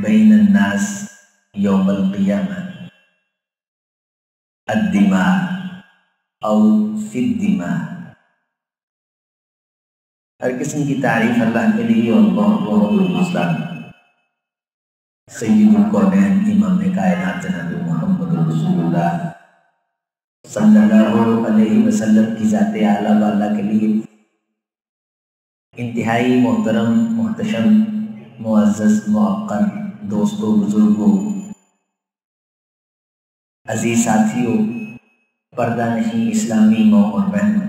بین الناس یوم القیامہ الدماء او فی الدماء۔ ہر قسم کی تعریف اللہ کے لیے اور بہت بہت دوسرا سید الکونین امام کائنات جناب محمد رسول اللہ صلی اللہ علیہ وسلم کی ذات اعلیٰ والا کے لیے انتہائی محترم، محتشم، معزز، موقر دوستوں، بزرگوں، عزیز ساتھیوں، پردہ نشین اسلامی ماں اور بہنوں،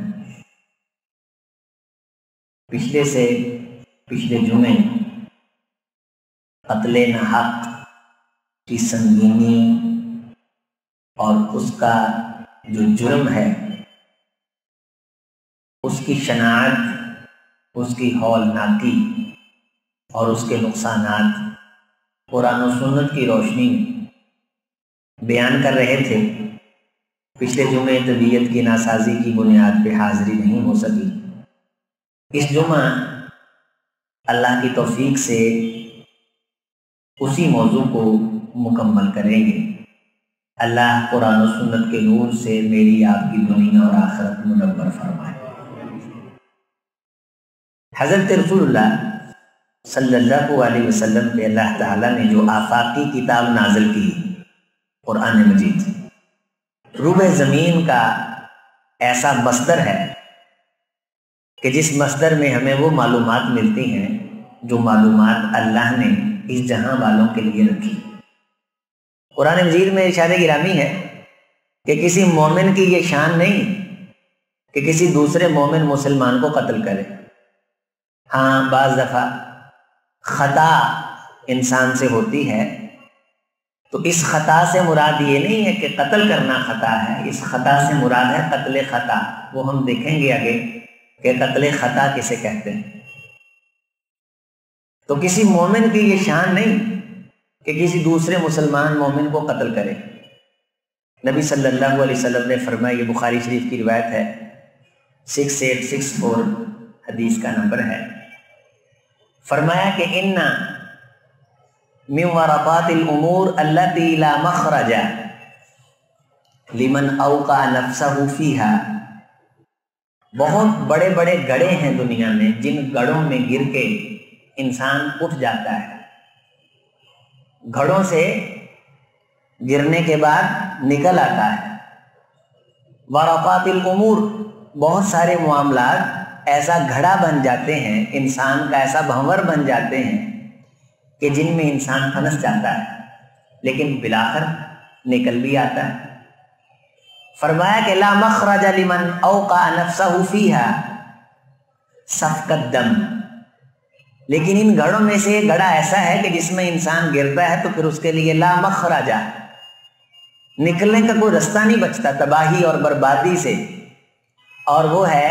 پچھلے جمعے قتل ناحق کی سنگینی اور اس کا جو جرم ہے اس کی شناعت، اس کی ہولناکی اور اس کے نقصانات قرآن و سنت کی روشنی میں بیان کر رہے تھے۔ پچھلے جمعے طبیعت کی ناسازی کی بنیاد پہ حاضری نہیں ہو سکی۔ اس جمعہ اللہ کی توفیق سے اسی موضوع کو مکمل کریں گے۔ اللہ قرآن و سنت کے نور سے میری آپ کی دنیا اور آخرت منور فرمائے۔ حضرت رسول اللہ صلی اللہ علیہ وسلم پہ اللہ تعالیٰ نے جو آفاقی کتاب نازل کی قرآن مجید، روح زمین کا ایسا مصدر ہے کہ جس مصدر میں ہمیں وہ معلومات ملتی ہیں جو معلومات اللہ نے اس جہاں والوں کے لیے رکھی۔ قرآن مجید میں ارشاد گرامی ہے کہ کسی مومن کی یہ شان نہیں کہ کسی دوسرے مومن مسلمان کو قتل کرے۔ ہاں، بعض دفعہ خطا انسان سے ہوتی ہے تو اس خطا سے مراد یہ نہیں ہے کہ قتل کرنا خطا ہے، اس خطا سے مراد ہے قتل خطا۔ وہ ہم دیکھیں گے آگے کہ قتل خطا کسے کہتے ہیں۔ تو کسی مومن کی یہ شان نہیں کہ کسی دوسرے مسلمان مومن کو قتل کرے۔ نبی صلی اللہ علیہ وسلم نے فرمایا، یہ بخاری شریف کی روایت ہے، 6864 حدیث کا نمبر ہے، فرمایا کہ ان من ورطات الامور التي لا مخرج لمن اوقع نفسه فيها، بہت بڑے بڑے گڑھے ہیں دنیا میں جن گڑھوں میں گر کے انسان اٹھ جاتا ہے۔ گھڑوں سے گرنے کے بعد نکل آتا ہے۔ ورطات الامور، بہت سارے معاملات ایسا گھڑا بن جاتے ہیں، انسان کا ایسا بھنور بن جاتے ہیں کہ جن میں انسان پھنس جاتا ہے لیکن بالآخر نکل بھی آتا ہے۔ فرمایا کہ لا مخرج لمن اوقع نفسه فيها سفك الدم، لیکن ان گھڑوں میں سے ایک گھڑا ایسا ہے کہ جس میں انسان گرتا ہے تو پھر اس کے لیے لا مخرج، نکلنے کا کوئی رستہ نہیں بچتا تباہی اور بربادی سے، اور وہ ہے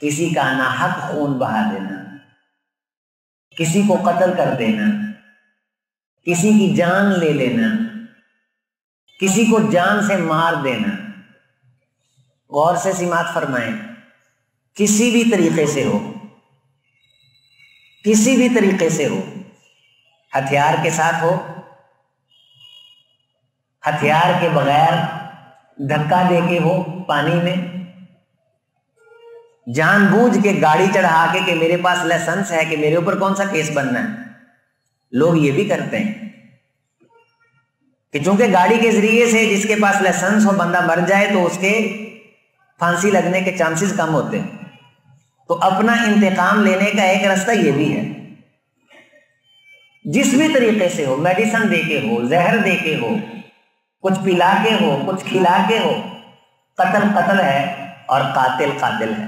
کسی کا ناحق خون بہا دینا، کسی کو قتل کر دینا، کسی کی جان لے لینا، کسی کو جان سے مار دینا۔ غور سے سماعت فرمائیں، کسی بھی طریقے سے ہو، کسی بھی طریقے سے ہو، ہتھیار کے ساتھ ہو، ہتھیار کے بغیر دھکا دے کے ہو، پانی میں جان بوجھ کے گاڑی چڑھا کے کہ میرے پاس لائسنس ہے کہ میرے اوپر کون سا کیس بننا ہے۔ لوگ یہ بھی کرتے ہیں کہ چونکہ گاڑی کے ذریعے سے جس کے پاس لائسنس ہو بندہ مر جائے تو اس کے پھانسی لگنے کے چانسز کم ہوتے ہیں، تو اپنا انتقام لینے کا ایک راستہ یہ بھی ہے، جس بھی طریقے سے ہو، میڈیسن دے کے ہو، زہر دے کے ہو، کچھ پلا کے ہو، کچھ کھلا کے ہو، قتل قتل ہے اور قاتل قاتل ہے۔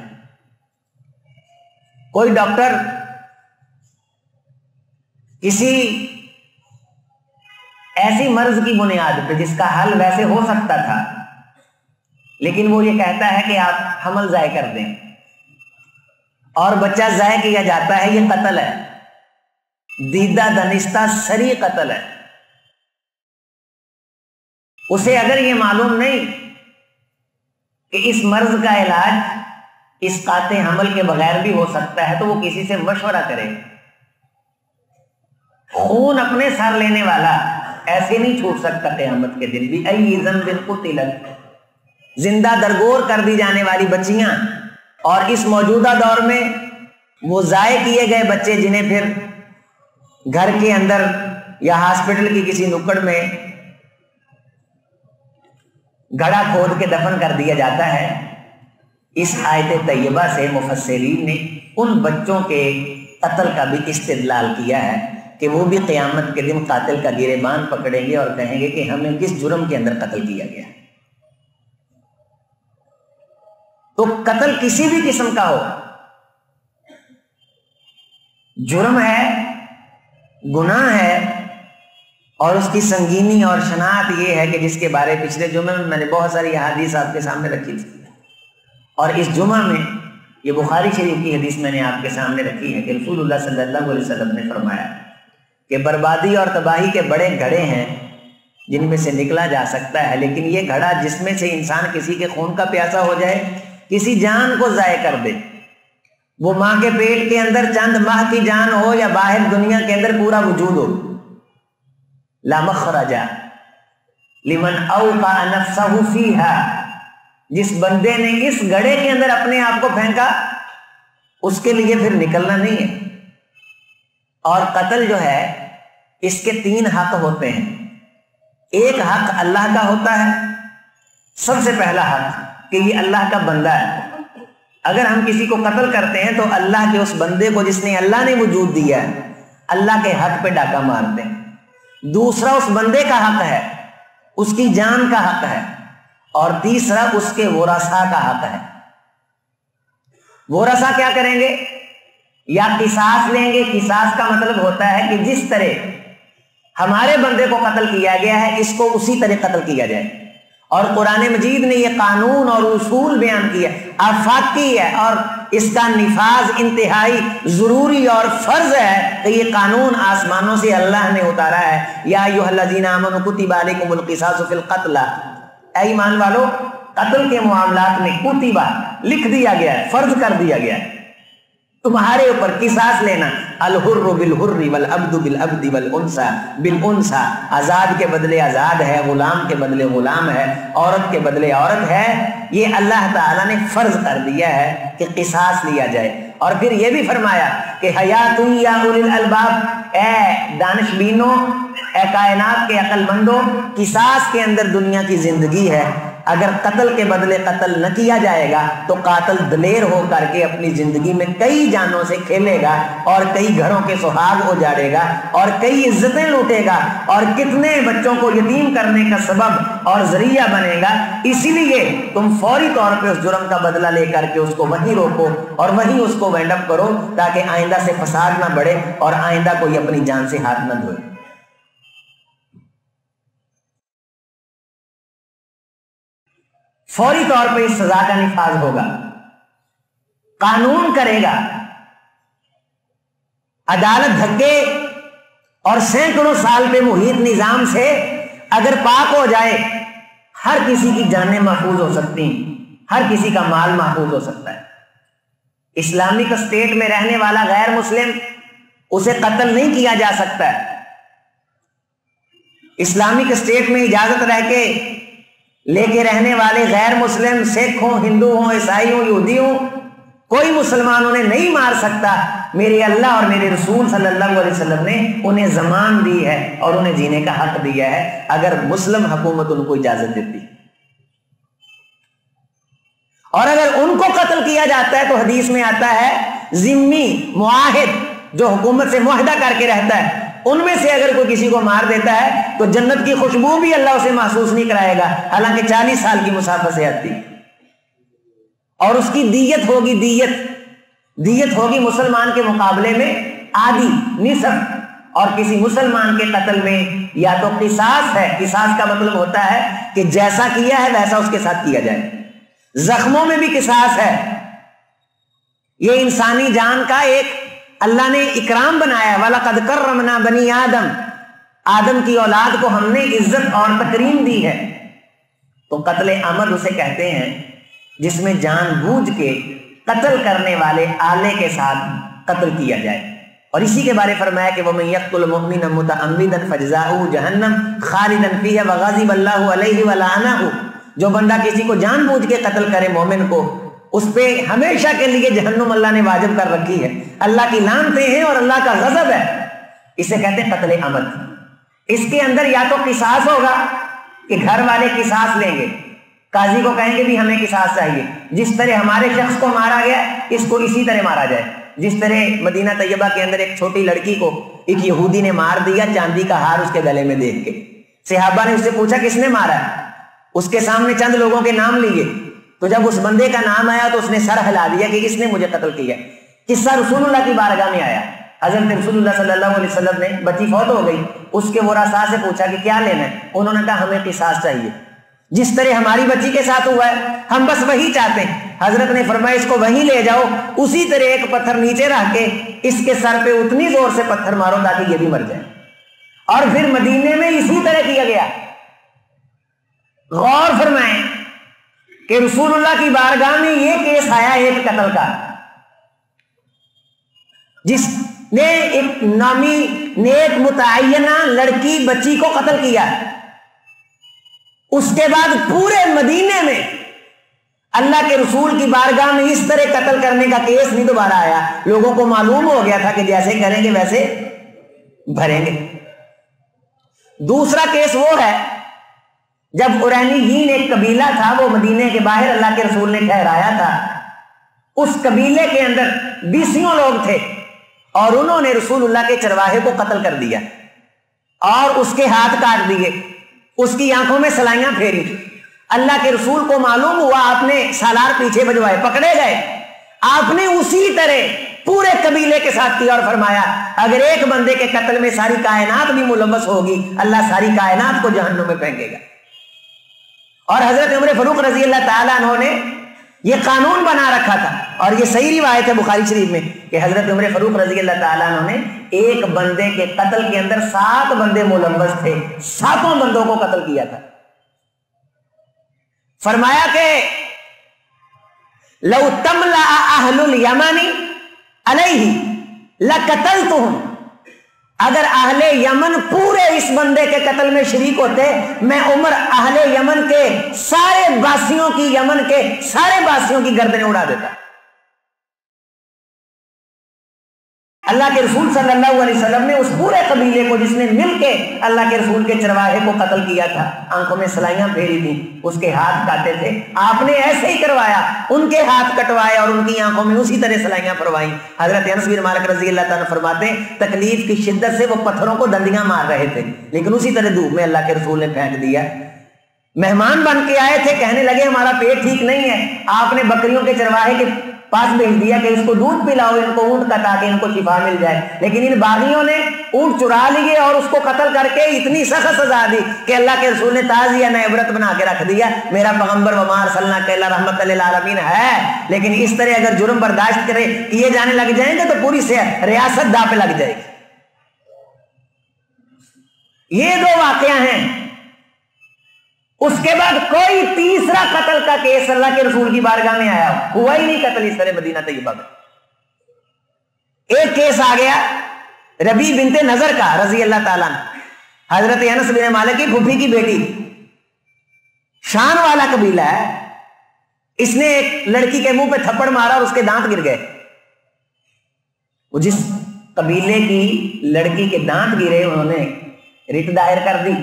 کوئی ڈاکٹر کسی ایسی مرض کی بنیاد پہ جس کا حل ویسے ہو سکتا تھا لیکن وہ یہ کہتا ہے کہ آپ حمل ضائع کر دیں اور بچہ ضائع کیا جاتا ہے، یہ قتل ہے، دیدہ دانستہ سری قتل ہے۔ اسے اگر یہ معلوم نہیں کہ اس مرض کا علاج اس قاطع حمل کے بغیر بھی ہو سکتا ہے تو وہ کسی سے مشورہ کرے۔ خون اپنے سر لینے والا ایسے نہیں چھوٹ سکتا قیامت کے دن بھی. ای ذنب قتلت، زندہ درگور کر دی جانے والی بچیاں، اور اس موجودہ دور میں وہ ضائع کیے گئے بچے جنہیں پھر گھر کے اندر یا ہاسپٹل کی کسی نکڑ میں گڑھا کھود کے دفن کر دیا جاتا ہے. اس آیت طیبہ سے مفسرین نے ان بچوں کے قتل کا بھی استدلال کیا ہے کہ وہ بھی قیامت کے دن قاتل کا گریبان پکڑیں گے اور کہیں گے کہ ہمیں کس جرم کے اندر قتل کیا گیا. تو قتل کسی بھی قسم کا ہو، جرم ہے، گناہ ہے، اور اس کی سنگینی اور شناخت یہ ہے کہ جس کے بارے پچھلے جمعے میں نے بہت ساری احادیث آپ کے سامنے رکھی تھی، اور اس جمعہ میں یہ بخاری شریف کی حدیث میں نے آپ کے سامنے رکھی ہے کہ رسول اللہ صلی اللہ علیہ وسلم نے فرمایا کہ بربادی اور تباہی کے بڑے گھڑے ہیں جن میں سے نکلا جا سکتا ہے، لیکن یہ گھڑا جس میں سے انسان کسی کے خون کا پیاسا ہو جائے، کسی جان کو ضائع کر دے، وہ ماں کے پیٹ کے اندر چند ماہ کی جان ہو یا باہر دنیا کے اندر پورا وجود ہو، لا مخرج لمن اوقع نفسہ فیہا، جس بندے نے اس گڑھے کے اندر اپنے آپ کو پھینکا اس کے لیے پھر نکلنا نہیں ہے. اور قتل جو ہے اس کے 3 حق ہوتے ہیں. ایک حق اللہ کا ہوتا ہے، سب سے پہلا حق کہ یہ اللہ کا بندہ ہے. اگر ہم کسی کو قتل کرتے ہیں تو اللہ کے اس بندے کو جس نے اللہ نے وجود دیا ہے اللہ کے حق پہ ڈاکہ مارتے ہیں. دوسرا اس بندے کا حق ہے، اس کی جان کا حق ہے، اور تیسرا اس کے ورثاء کا حق ہے. ورثاء کیا کریں گے؟ یا قصاص لیں گے. قصاص کا مطلب ہوتا ہے کہ جس طرح ہمارے بندے کو قتل کیا گیا ہے اس کو اسی طرح قتل کیا جائے. اور قرآن مجید نے یہ قانون اور اصول بیان کیا، آفاقی ہے، اور اس کا نفاذ انتہائی ضروری اور فرض ہے کہ یہ قانون آسمانوں سے اللہ نے اتارا ہے. یا ایھا الذین آمنوا کتب علیکم القصاص فی القتل، اے ایمان والو قتل کے معاملات میں کتبہ لکھ دیا گیا ہے، فرض کر دیا گیا ہے تمہارے اوپر قصاص لینا. الحر بالحر والعبد بالعبد والانثى بالانثى، آزاد کے بدلے آزاد ہے، غلام کے بدلے غلام ہے، عورت کے بدلے عورت ہے. یہ اللہ تعالیٰ نے فرض کر دیا ہے کہ قصاص لیا جائے. اور پھر یہ بھی فرمایا کہ حیات یا اولی الالباب، اے دانش بینوں، اے کائنات کے عقل مندوں، قصاص کے اندر دنیا کی زندگی ہے. اگر قتل کے بدلے قتل نہ کیا جائے گا تو قاتل دلیر ہو کر کے اپنی زندگی میں کئی جانوں سے کھیلے گا، اور کئی گھروں کے سہاگ اجاڑے گا، اور کئی عزتیں لوٹے گا، اور کتنے بچوں کو یتیم کرنے کا سبب اور ذریعہ بنے گا. اسی لیے تم فوری طور پہ اس جرم کا بدلہ لے کر کے اس کو وہیں روکو اور وہیں اس کو وائنڈ اپ کرو، تاکہ آئندہ سے فساد نہ بڑھے اور آئندہ کوئی اپنی جان سے ہاتھ نہ دھوئے. فوری طور پہ اس سزا کا نفاذ ہوگا، قانون کرے گا. عدالت دھکے اور سینکڑوں سال پہ محیط نظام سے اگر پاک ہو جائے، ہر کسی کی جانیں محفوظ ہو سکتی ہیں، ہر کسی کا مال محفوظ ہو سکتا ہے. اسلامک اسٹیٹ میں رہنے والا غیر مسلم، اسے قتل نہیں کیا جا سکتا ہے. اسلامک اسٹیٹ میں اجازت رہ کے لے کے رہنے والے غیر مسلم، سکھ ہوں، ہندو ہوں، عیسائی ہوں، یہودی ہوں، کوئی مسلمان انہیں نہیں مار سکتا. میرے اللہ اور میرے رسول صلی اللہ علیہ وسلم نے انہیں زمان دی ہے اور انہیں جینے کا حق دیا ہے اگر مسلم حکومت ان کو اجازت دیتی. اور اگر ان کو قتل کیا جاتا ہے تو حدیث میں آتا ہے ذمہ معاہد جو حکومت سے معاہدہ کر کے رہتا ہے، ان میں سے اگر کوئی کسی کو مار دیتا ہے تو جنت کی خوشبو بھی اللہ اسے محسوس نہیں کرائے گا، حالانکہ 40 سال کی مسافت سے آتی. اور اس کی دیت ہوگی، دیت ہوگی مسلمان کے مقابلے میں آدھی، نصف. اور کسی مسلمان کے قتل میں یا تو قصاص ہے، قصاص کا مطلب ہوتا ہے کہ جیسا کیا ہے ویسا اس کے ساتھ کیا جائے. زخموں میں بھی قصاص ہے. یہ انسانی جان کا ایک اللہ نے اکرام بنایا. وَلَقَدْ كَرَّمْنَا بَنِي آدم، آدم کی اولاد کو ہم نے عزت اور تکریم دی ہے. تو قتل عمد اسے کہتے ہیں جس میں جان بوجھ کے قتل کرنے والے آلے کے ساتھ قتل کیا جائے. اور اسی کے بارے فرمایا کہ وَمَن يَقْتُلْ مُؤْمِنًا مُتَعَمِّدًا فَجَزَاؤُهُ جَهَنَّمُ خَالِدًا فِيهَا وَغَضِبَ اللَّهُ عَلَيْهِ وَلَعَنَهُ، جو بندہ کسی کو جان بوجھ کے قتل کرے مومن کو، اس پہ ہمیشہ کے لیے جہنم اللہ نے واجب کر رکھی ہے، اللہ کی لعنتیں ہیں اور اللہ کا غضب ہے۔ اسے کہتے ہیں قتل عمد۔ اس کے اندر یا تو قصاص ہوگا کہ گھر والے قصاص لیں گے، قاضی کو کہیں گے بھی ہمیں قصاص چاہیے، جس طرح ہمارے شخص کو مارا گیا اس کو اسی طرح مارا جائے۔ جس طرح مدینہ طیبہ کے اندر ایک چھوٹی لڑکی کو ایک یہودی نے مار دیا چاندی کا ہار اس کے گلے میں دیکھ کے، صحابہ نے اس سے پوچھا کس نے مارا ہے، اس کے سامنے چند لوگوں کے نام لیے، تو جب اس بندے کا نام آیا تو اس نے سر ہلا دیا کہ اس نے مجھے قتل کیا۔ قصہ رسول اللہ کی بارگاہ میں آیا، حضرت رسول اللہ صلی اللہ علیہ وسلم نے، بچی فوت ہو گئی، اس کے ورثاء سے پوچھا کہ کیا لینا ہے، انہوں نے کہا ہمیں قصاص چاہیے، جس طرح ہماری بچی کے ساتھ ہوا ہے ہم بس وہی چاہتے ہیں۔ حضرت نے فرمایا اس کو وہیں لے جاؤ، اسی طرح ایک پتھر نیچے رکھ کے اس کے سر پہ اتنی زور سے پتھر مارو تاکہ یہ بھی مر جائے۔ اور پھر مدینے میں اسی طرح کیا گیا۔ غور فرمائیں کہ رسول اللہ کی بارگاہ میں یہ کیس آیا ایک قتل کا، جس نے ایک نامی نیک متعینہ لڑکی بچی کو قتل کیا، اس کے بعد پورے مدینے میں اللہ کے رسول کی بارگاہ میں اس طرح قتل کرنے کا کیس نہیں دوبارہ آیا۔ لوگوں کو معلوم ہو گیا تھا کہ جیسے کریں گے ویسے بھریں گے۔ دوسرا کیس وہ ہے جب ارینیین ایک قبیلہ تھا، وہ مدینے کے باہر اللہ کے رسول نے ٹھہرایا تھا، اس قبیلے کے اندر 20 لوگ تھے اور انہوں نے رسول اللہ کے چرواہے کو قتل کر دیا اور اس کے ہاتھ کاٹ دیے، اس کی آنکھوں میں سلائیاں پھیری۔ اللہ کے رسول کو معلوم ہوا، آپ نے سالار پیچھے بھجوائے، پکڑے گئے، آپ نے اسی طرح پورے قبیلے کے ساتھ کیا اور فرمایا اگر ایک بندے کے قتل میں ساری کائنات بھی ملوث ہوگی اللہ ساری کائنات کو جہنم میں پھینکے گا۔ اور حضرت عمر فاروق رضی اللہ تعالیٰ عنہ نے یہ قانون بنا رکھا تھا، اور یہ صحیح روایت ہے بخاری شریف میں کہ حضرت عمر فاروق رضی اللہ تعالیٰ عنہ نے ایک بندے کے قتل کے اندر 7 بندے ملوث تھے، 7 بندوں کو قتل کیا تھا۔ فرمایا کہ لو تملا اہل الیمن علیہ لقتلتہم، اگر اہل یمن پورے اس بندے کے قتل میں شریک ہوتے میں عمر اہل یمن کے سارے باسیوں کی، یمن کے سارے باسیوں کی گردنیں اڑا دیتا۔ اللہ کے رسول صلی اللہ علیہ وسلم نے اس پورے قبیلے کو جس نے مل کے اللہ کے رسول کے چرواہے کو قتل کیا تھا، آنکھوں میں سلائیاں پھیری تھی، اس کے ہاتھ کاٹے تھے، آپ نے ایسے ہی کروایا، ان کے ہاتھ کٹوائے اور ان کی آنکھوں میں اسی طرح سلائیاں پھروائیں۔ حضرت انس بن مالک رضی اللہ تعالیٰ فرماتے ہیں تکلیف کی شدت سے وہ پتھروں کو دندیاں مار رہے تھے، لیکن اسی طرح دھوپ میں اللہ کے رسول نے پھینک دیا۔ مہمان بن کے آئے تھے، کہنے لگے ہمارا پیٹ ٹھیک نہیں ہے، آپ نے بکریوں کے چرواہے کے پاس بھیج دیا کہ اس کو دودھ پلاؤ ان کو اونٹ کا تاکہ ان کو شفا مل جائے، لیکن ان باغیوں نے اونٹ چرا لیے اور اس کو قتل کر کے اتنی سخت سزا دی کہ اللہ کے رسول نے تعزیہ نہ عبرت بنا کے رکھ دیا، میرا پیغمبر وما ارسلناک الا رحمۃ للعالمین ہے، لیکن اس طرح اگر جرم برداشت کرے کیے جانے لگ جائیں گے تو پوری سے ریاست داں پہ لگ جائے گی۔ یہ 2 واقعہ ہیں۔ اس کے بعد کوئی تیسرا قتل کا کیس اللہ کے رسول کی بارگاہ میں آیا ہوا ہی نہیں قتل اس طرح مدینہ طیبہ میں۔ ایک کیس آ گیا ربیع بنت نذر کا رضی اللہ تعالیٰ عنہ، حضرت انس بن مالک کی پھوپھی کی بیٹی، شان والا قبیلہ ہے، اس نے ایک لڑکی کے منہ پہ تھپڑ مارا اور اس کے دانت گر گئے۔ وہ جس قبیلے کی لڑکی کے دانت گرے انہوں نے رٹ دائر کر دی۔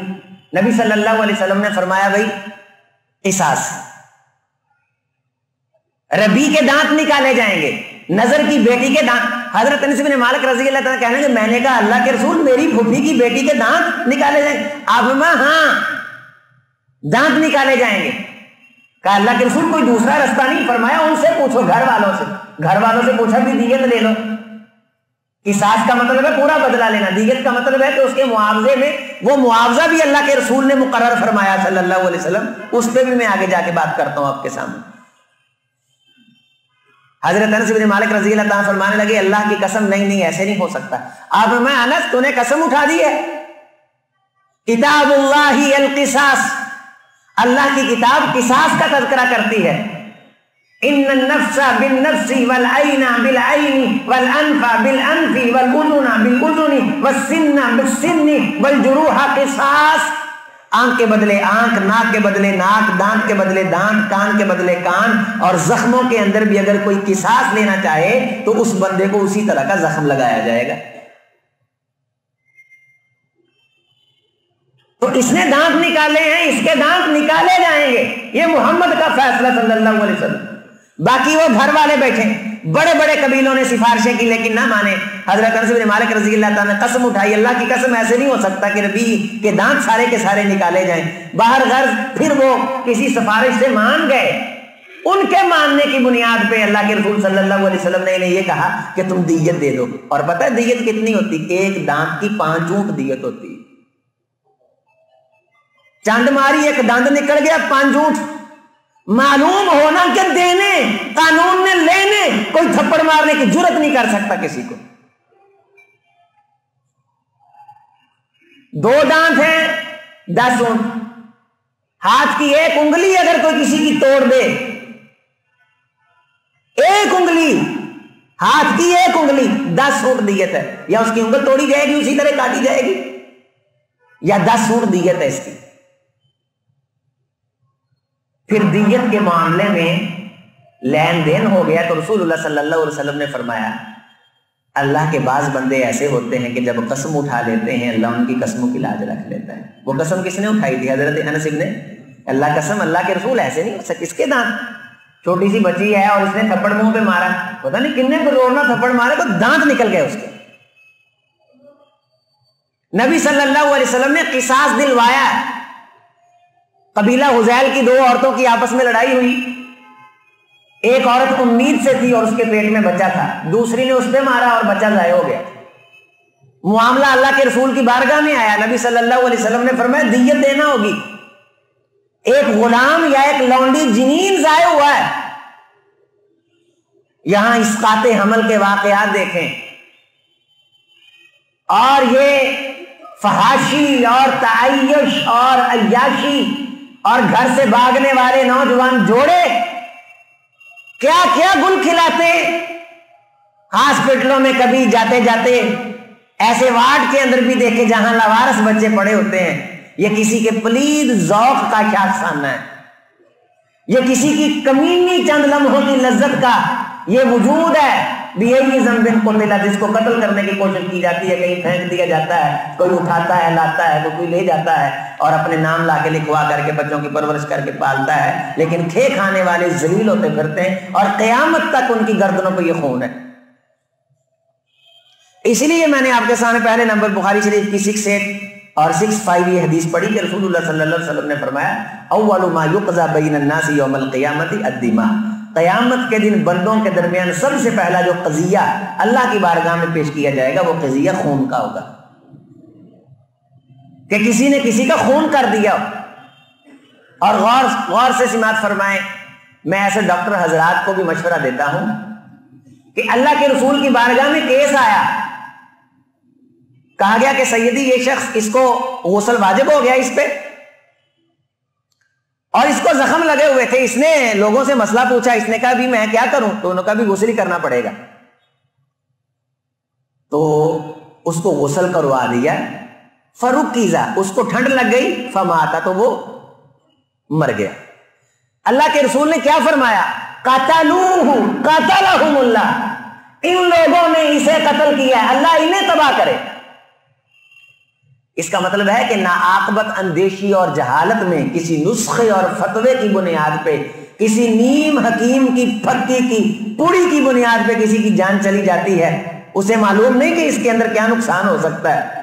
نبی صلی اللہ علیہ وسلم نے فرمایا بھائی قصاص، ربی کے دانت نکالے جائیں گے، نظر کی بیٹی کے دانت۔ حضرت انس بن مالک رضی اللہ تعالیٰ کہنے کہ میں نے کہا اللہ کے رسول میری پھوپھی کی بیٹی کے دانت نکالے جائیں گے؟ آپ میں ہاں دانت نکالے جائیں گے۔ کہا اللہ کے رسول کوئی دوسرا رستہ نہیں؟ فرمایا ان سے پوچھو، گھر والوں سے پوچھا بھی دیت لے لو۔ قصاص کا مطلب ہے پورا بدلہ لینا، دیت کا مطلب ہے کہ اس کے معاوضے میں وہ معاوضہ بھی اللہ کے رسول نے مقرر فرمایا صلی اللہ علیہ وسلم، اس پہ بھی میں آگے جا کے بات کرتا ہوں آپ کے سامنے۔ حضرت انس بن مالک رضی اللہ تعالیٰ فرمانے لگے اللہ کی قسم نہیں ایسے نہیں ہو سکتا۔ آپ میں انس تو نے قسم اٹھا دی ہے، کتاب اللہ القصاص، اللہ کی کتاب قصاص کا تذکرہ کرتی ہے، ان النفس بالنفس والعین بالعین والانف بالانف والاذن بالاذن والسن بالسن والجروح قصاص. آنکھ کے بدلے آنکھ، ناک کے بدلے ناک، دانت کے بدلے دانت، کان کے بدلے کان، اور زخموں کے اندر بھی اگر کوئی قصاص لینا چاہے تو اس بندے کو اسی طرح کا زخم لگایا جائے گا. تو اس نے دانت نکالے ہیں، اس کے دانت نکالے جائیں گے. یہ محمد کا فیصلہ صلی اللہ علیہ وسلم. باقی وہ گھر والے بیٹھے، بڑے بڑے قبیلوں نے سفارشیں کی لیکن نہ مانے. حضرت انس بن مالک رضی اللہ تعالیٰ نے قسم اٹھائی، اللہ کی قسم ایسے نہیں ہو سکتا کہ نبی کے دانت سارے کے سارے نکالے جائیں. باہر غرض پھر وہ کسی سفارش سے مان گئے. ان کے ماننے کی بنیاد پہ اللہ کے رسول صلی اللہ علیہ وسلم نے انہیں یہ کہا کہ تم دیت دے دو. اور پتہ ہے دیت کتنی ہوتی؟ ایک دانت کی 5 اونٹ دیت ہوتی. چاند ماری ایک دانت نکل گیا 5 اونٹ. معلوم ہونا کہ دینے، قانون نے لینے، کوئی تھپڑ مارنے کی جرت نہیں کر سکتا کسی کو. 2 دانت ہیں 10 اونٹ. ہاتھ کی ایک انگلی اگر کوئی کسی کی توڑ دے، ایک انگلی، ہاتھ کی ایک انگلی 10 اونٹ دیت ہے. یا اس کی انگل توڑی جائے گی اسی طرح کاٹی جائے گی، یا 10 اونٹ دیت ہے اس کی. پھر دیت کے معاملے میں لین دین ہو گیا تو رسول اللہ صلی اللہ علیہ وسلم نے فرمایا اللہ کے بعض بندے ایسے ہوتے ہیں کہ جب قسم اٹھا لیتے ہیں اللہ ان کی قسموں کی لاج رکھ لیتا ہے. وہ قسم کس نے اٹھائی تھی؟ حضرت انس نے. اللہ قسم، اللہ کے رسول ایسے نہیں ہو سکتے. کس کے دانت؟ چھوٹی سی بچی ہے اور اس نے تھپڑ منہ پہ مارا، پتہ نہیں کتنے کو رونا تھپڑ مارا تو دانت نکل گئے اس کے. نبی صلی اللہ علیہ وسلم نے قصاص دلوایا. قبیلہ حذیل کی 2 عورتوں کی آپس میں لڑائی ہوئی. ایک عورت امید سے تھی اور اس کے پیٹ میں بچہ تھا، دوسری نے اس پہ مارا اور بچہ ضائع ہو گیا. معاملہ اللہ کے رسول کی بارگاہ میں آیا. نبی صلی اللہ علیہ وسلم نے فرمایا دیت دینا ہوگی. ایک غلام یا ایک لونڈی جنین ضائع ہوا ہے. یہاں اسقاط حمل کے واقعات دیکھیں، اور یہ فحاشی اور تعیش اور عیاشی اور گھر سے بھاگنے والے نوجوان جوڑے کیا کیا گل کھلاتے. ہاسپٹلوں میں کبھی جاتے جاتے ایسے وارڈ کے اندر بھی دیکھے جہاں لاوارث بچے پڑے ہوتے ہیں. یہ کسی کے پلید ذوق کا کیا افسانہ ہے، یہ کسی کی کمینی چند لمحوں کی لذت کا یہ وجود ہے. بِأَيِّ ذَنبٍ قُتِلَ، جس کو قتل کرنے کی کوشش کی جاتی ہے، کہیں پھینک دیا جاتا ہے، کوئی اٹھاتا ہے لاتا ہے، کوئی لے جاتا ہے اور اپنے نام لا کے لکھوا کر کے بچوں کی پرورش کر کے پالتا ہے. لیکن کھے کھانے والے ذلیل ہوتے پھرتے ہیں اور قیامت تک ان کی گردنوں پہ یہ خون ہے. اسی لیے میں نے آپ کے سامنے پہلے نمبر بخاری شریف کی 68 اور 65 یہ حدیث پڑھی کہ رسول اللہ صلی اللہ علیہ وسلم نے فرمایا اول ما یقضى بین الناس یوم القیامت الدماء. قیامت کے دن بندوں کے درمیان سب سے پہلا جو قضیہ اللہ کی بارگاہ میں پیش کیا جائے گا وہ قضیہ خون کا ہوگا، کہ کسی نے کسی کا خون کر دیا. اور غور سے سماعت فرمائیں، میں ایسے ڈاکٹر حضرات کو بھی مشورہ دیتا ہوں کہ اللہ کے رسول کی بارگاہ میں کیس آیا، کہا گیا کہ سیدی یہ شخص، اس کو غسل واجب ہو گیا اس پہ، اور اس کو زخم لگے ہوئے تھے. اس نے لوگوں سے مسئلہ پوچھا، اس نے کہا بھی میں کیا کروں، تو انہوں نے کہا بھی غسل ہی کرنا پڑے گا. تو اس کو غسل کروا دیا. فرقیزا، اس کو ٹھنڈ لگ گئی، فماتا، تو وہ مر گیا. اللہ کے رسول نے کیا فرمایا؟ قتلوہ قتلہم اللہ، ان لوگوں نے اسے قتل کیا ہے، اللہ انہیں تباہ کرے. اس کا مطلب ہے کہ ناعاقبت اندیشی اور جہالت میں کسی نسخے اور فتوے کی بنیاد پہ، کسی نیم حکیم کی پھکی کی پوڑی کی بنیاد پہ کسی کی جان چلی جاتی ہے، اسے معلوم نہیں کہ اس کے اندر کیا نقصان ہو سکتا ہے،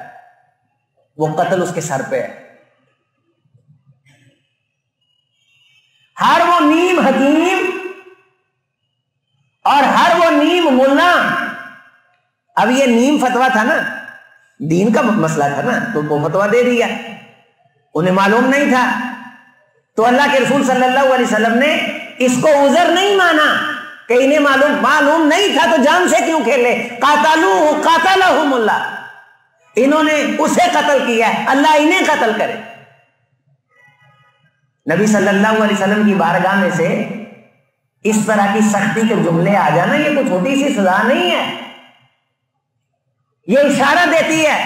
وہ قتل اس کے سر پہ ہے. ہر وہ نیم حکیم اور ہر وہ نیم ملا، اب یہ نیم فتویٰ تھا نا، دین کا مسئلہ تھا نا، تو وہ فتویٰ دے دیا، انہیں معلوم نہیں تھا. تو اللہ کے رسول صلی اللہ علیہ وسلم نے اس کو عذر نہیں مانا کہ انہیں معلوم نہیں تھا تو جان سے کیوں کھیلے. قاتلوہ قاتلہم اللہ، انہوں نے اسے قتل کیا، اللہ انہیں قتل کرے. نبی صلی اللہ علیہ وسلم کی بارگاہ میں سے اس طرح کی سختی کے جملے آ جانا یہ کوئی چھوٹی سی سزا نہیں ہے، یہ اشارہ دیتی ہے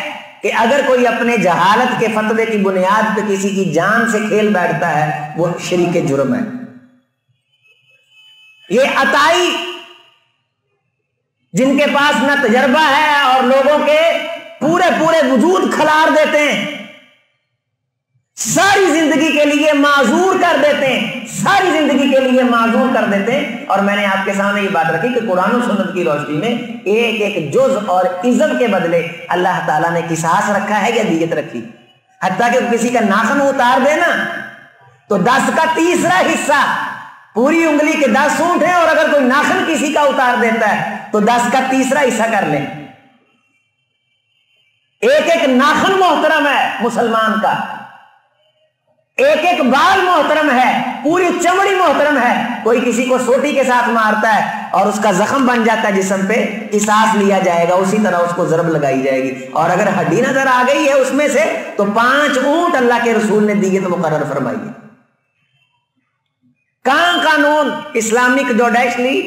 کہ اگر کوئی اپنے جہالت کے فتوے کی بنیاد پہ کسی کی جان سے کھیل بیٹھتا ہے وہ شریک جرم ہے۔ یہ عطائی جن کے پاس نہ تجربہ ہے اور لوگوں کے پورے وجود کھلار دیتے ہیں، ساری زندگی کے لیے معذور کر دیتے ہیں، ساری زندگی کے لیے معذور کر دیتے ہیں۔ اور میں نے آپ کے سامنے یہ بات رکھی کہ قرآن و سنت کی روشنی میں ایک ایک جز اور عزم کے بدلے اللہ تعالیٰ نے قصاص رکھا ہے یا دیت رکھی، حتیٰ کہ کسی کا ناخن اتار دے نا تو 10 کا تیسرا حصہ، پوری انگلی کے 10 اونٹ ہیں اور اگر کوئی ناخن کسی کا اتار دیتا ہے تو 10 کا تیسرا حصہ کر لیں۔ ایک ایک ناخن محترم ہے مسلمان کا، ایک ایک بال محترم ہے، پوری چمڑی محترم ہے۔ کوئی کسی کو سوٹی کے ساتھ مارتا ہے اور اس کا زخم بن جاتا ہے جسم پہ، قصاص لیا جائے گا، اسی طرح اس کو ضرب لگائی جائے گی۔ اور اگر ہڈی نظر آ گئی ہے اس میں سے تو 5 اونٹ اللہ کے رسول نے دیت مقرر فرمائی ہے۔ کہاں قانون اسلامک جوڈیشلی،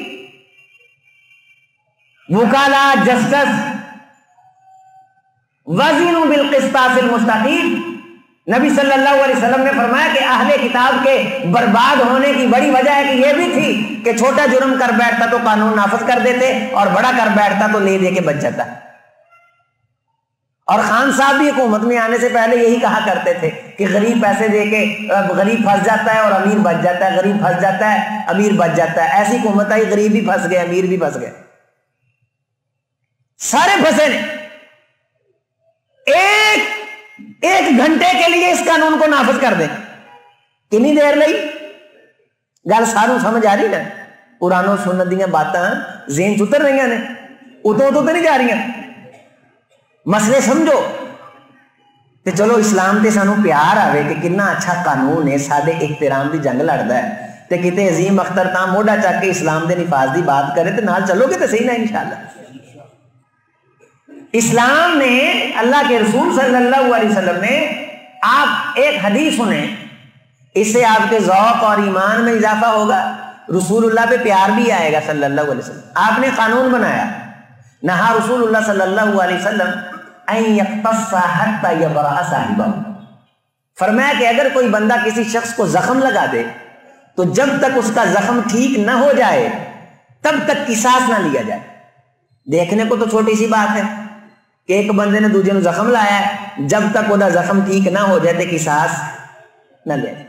وکالا، جسٹس، وزنوا بالقسطاس المستقیم۔ نبی صلی اللہ علیہ وسلم نے فرمایا کہ اہل کتاب کے برباد ہونے کی بڑی وجہ ہے کہ یہ بھی تھی کہ چھوٹا جرم کر بیٹھتا تو قانون نافذ کر دیتے اور بڑا کر بیٹھتا تو لے دے کے بچ جاتا۔ اور خان صاحب بھی حکومت میں آنے سے پہلے یہی کہا کرتے تھے کہ غریب پیسے دے کے غریب پھنس جاتا ہے اور امیر بچ جاتا ہے، غریب پھنس جاتا ہے امیر بچ جاتا ہے۔ ایسی حکومت آئی، غریب بھی پھنس گئے، امیر بھی پھنس گئے، سارے پھنسے نے۔ ایک گھنٹے کے لیے اس قانون کو نافذ کر دیں، کتنی دیر لئی؟ گل ساروں سمجھ آ رہی نا؟ قرآن و سنت دیاں باتاں ذہن چتر رہی نے، اتوں تو نہیں جا رہی، مسئلے سمجھو تے چلو اسلام تے سانو پیار آوے کہ کتنا اچھا قانون ہے، سادے احترام دی جنگ لڑدا ہے تے کتے عظیم اختر تاں موڈا چک کے اسلام دے نفاذ دی بات کرے تے نال چلو گے تے صحیح نا انشاءاللہ۔ اسلام نے، اللہ کے رسول صلی اللہ علیہ وسلم نے، آپ ایک حدیث سنیں، اس سے آپ کے ذوق اور ایمان میں اضافہ ہوگا، رسول اللہ پہ پیار بھی آئے گا صلی اللہ علیہ وسلم۔ آپ نے قانون بنایا، نہا رسول اللہ صلی اللہ علیہ وسلم ان یقتص حتی یبرأ صاحبہ، فرمایا کہ اگر کوئی بندہ کسی شخص کو زخم لگا دے تو جب تک اس کا زخم ٹھیک نہ ہو جائے تب تک قصاص نہ لیا جائے۔ دیکھنے کو تو چھوٹی سی بات ہے کہ ایک بندے نے دوسرے کو زخم لایا ہے، جب تک وہ زخم ٹھیک نہ ہو جائے قصاص نہ لے جائے۔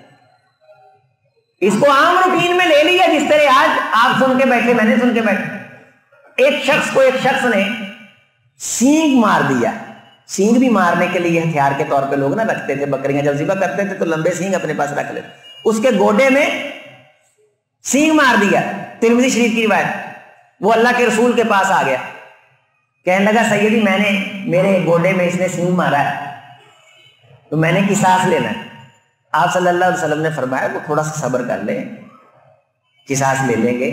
اس کو عام روٹین میں لے لیا، جس طرح آج آپ سن کے بیٹھے، میں نے سن کے بیٹھے، ایک شخص نے سینگ مار دیا۔ سینگ بھی مارنے کے لیے ہتھیار کے طور پہ لوگ نہ رکھتے تھے، بکریاں جب ذبح کرتے تھے تو لمبے سینگ اپنے پاس رکھ لیتے، اس کے گوڈے میں سینگ مار دیا، ترمذی شریف کی روایت۔ وہ اللہ کے رسول کے پاس آ گیا، کہنے لگا سیدی میرے گوڈے میں اس نے سینگ مارا ہے تو میں نے قصاص لینا ہے۔ آپ صلی اللہ علیہ وسلم نے فرمایا وہ تھوڑا سا صبر کر لیں، قصاص لے لیں گے،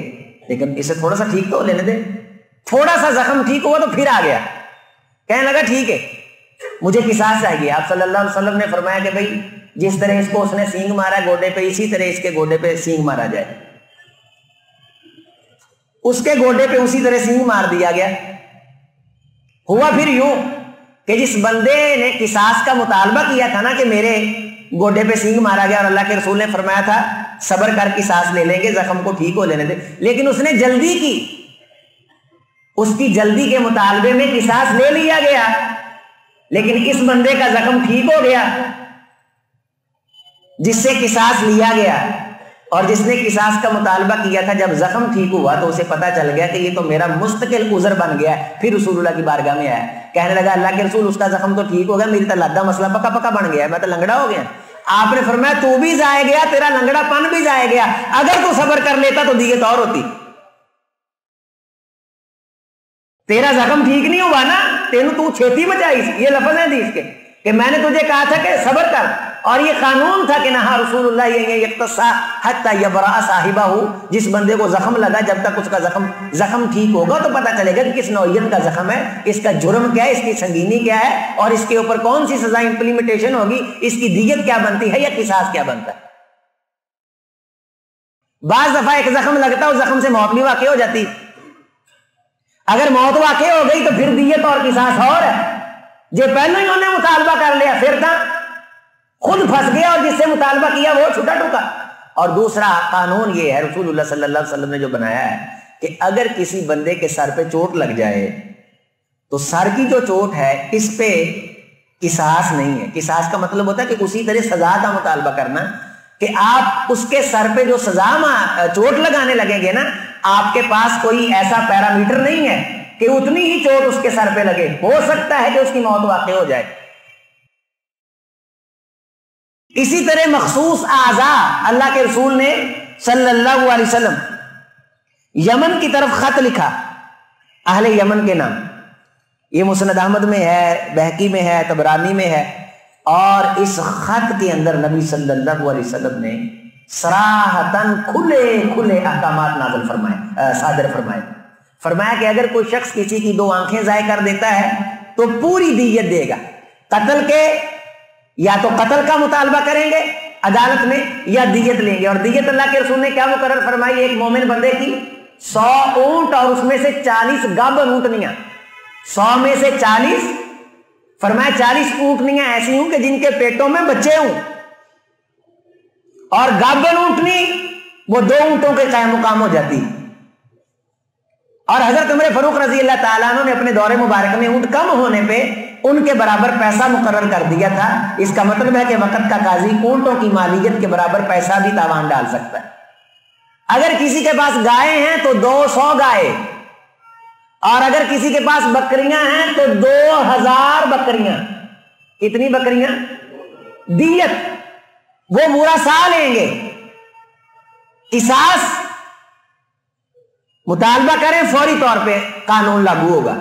لیکن اسے تھوڑا سا ٹھیک تو لینے دیں۔ تھوڑا سا زخم ٹھیک ہوا تو پھر آ گیا، کہنے لگا ٹھیک ہے مجھے قصاص چاہیے۔ آپ صلی اللہ علیہ وسلم نے فرمایا کہ بھائی جس طرح اس کو اس نے سینگ مارا ہے گوڈے پہ، اسی طرح اس کے گوڈے پہ سینگ مارا جائے۔ اس کے گوڈے پہ اسی طرح سینگ مار دیا گیا۔ ہوا پھر یوں کہ جس بندے نے قصاص کا مطالبہ کیا تھا نا کہ میرے گوڈے پہ سینگ مارا گیا اور اللہ کے رسول نے فرمایا تھا صبر کر قصاص لے لیں گے، زخم کو ٹھیک ہو لینے دے، لیکن اس نے جلدی کی، اس کی جلدی کے مطالبے میں قصاص لے لیا گیا، لیکن اس بندے کا زخم ٹھیک ہو گیا جس سے قصاص لیا گیا، اور جس نے قصاص کا مطالبہ کیا تھا جب زخم ٹھیک ہوا تو اسے پتا چل گیا کہ یہ تو میرا مستقل عذر بن گیا ہے۔ پھر رسول اللہ کی بارگاہ میں آیا، کہنے لگا اللہ کے رسول اس کا زخم تو ٹھیک ہو گیا، میری تو لادہ مسئلہ پکا پکا بن گیا ہے، میں تو لنگڑا ہو گیا۔ آپ نے فرمایا تو بھی ضائع گیا، تیرا لنگڑا پن بھی ضائع گیا، اگر تو صبر کر لیتا تو دیت اور ہوتی۔ تیرا زخم ٹھیک نہیں ہوا نا، تینوں تو چھیتی بچائی، یہ لفظ ہے حدیث کے کہ میں نے تجھے کہا تھا کہ صبر کر، اور یہ قانون تھا کہ نہا رسول اللہ یقتص حتی یبرأ صاحبہ، جس بندے کو زخم لگا جب تک اس کا زخم ٹھیک ہوگا تو پتہ چلے گا کہ کس نوعیت کا زخم ہے، اس کا جرم کیا ہے، اس کی سنگینی کیا ہے، اور اس کے اوپر کون سی سزا امپلیمنٹیشن ہوگی، اس کی دیت کیا بنتی ہے یا قصاص کیا بنتا ہے۔ بعض دفعہ ایک زخم لگتا ہے، اس زخم سے موت بھی واقع ہو جاتی، اگر موت واقع ہو گئی تو پھر دیت اور قصاص اور ہے، جو پہلے ہی انہوں نے مطالبہ کر لیا پھر تھا خود پھنس گیا، اور جس سے مطالبہ کیا وہ چھوٹا ٹوکا۔ اور دوسرا قانون یہ ہے رسول اللہ صلی اللہ علیہ وسلم نے جو بنایا ہے کہ اگر کسی بندے کے سر پہ چوٹ لگ جائے تو سر کی جو چوٹ ہے اس پہ قصاص نہیں ہے۔ قصاص کا مطلب ہوتا ہے کہ اسی طرح سزا کا مطالبہ کرنا، کہ آپ اس کے سر پہ جو سزا چوٹ لگانے لگیں گے نا، آپ کے پاس کوئی ایسا پیرامیٹر نہیں ہے کہ اتنی ہی چوٹ اس کے سر پہ لگے، ہو سکتا ہے کہ اس کی موت واقع ہو جائے۔ اسی طرح مخصوص اعضاء، اللہ کے رسول نے صلی اللہ علیہ وسلم یمن کی طرف خط لکھا اہل یمن کے نام، یہ مسند احمد میں ہے، بہقی میں ہے، طبرانی میں ہے، اور اس خط کے اندر نبی صلی اللہ علیہ وسلم نے صراحتاً کھلے احکامات نازل فرمائے، صادر فرمائے۔ فرمایا کہ اگر کوئی شخص کسی کی 2 آنکھیں ضائع کر دیتا ہے تو پوری دیت دے گا، قتل کے یا تو قتل کا مطالبہ کریں گے عدالت میں یا دیت لیں گے۔ اور دیت اللہ کے رسول نے کیا مقرر فرمائی؟ ایک مومن بندے کی 100 اونٹ اور اس میں سے 40 گابن اونٹنیاں، 100 میں سے 40، فرمایا 40 اونٹنیاں ایسی ہوں کہ جن کے پیٹوں میں بچے ہوں، اور گابن اونٹنی وہ 2 اونٹوں کے قائم مقام ہو جاتی۔ اور حضرت عمر فاروق رضی اللہ تعالیٰ عنہ نے اپنے دور مبارک میں اونٹ کم ہونے پہ ان کے برابر پیسہ مقرر کر دیا تھا۔ اس کا مطلب ہے کہ وقت کا قاضی اونٹوں کی مالیت کے برابر پیسہ بھی تاوان ڈال سکتا ہے۔ اگر کسی کے پاس گائے ہیں تو 200 گائے، اور اگر کسی کے پاس بکریاں ہیں تو 2000 بکریاں۔ کتنی بکریاں؟ دیت وہ پورا سا لیں گے۔ قصاص مطالبہ کریں فوری طور پہ قانون لاگو ہوگا،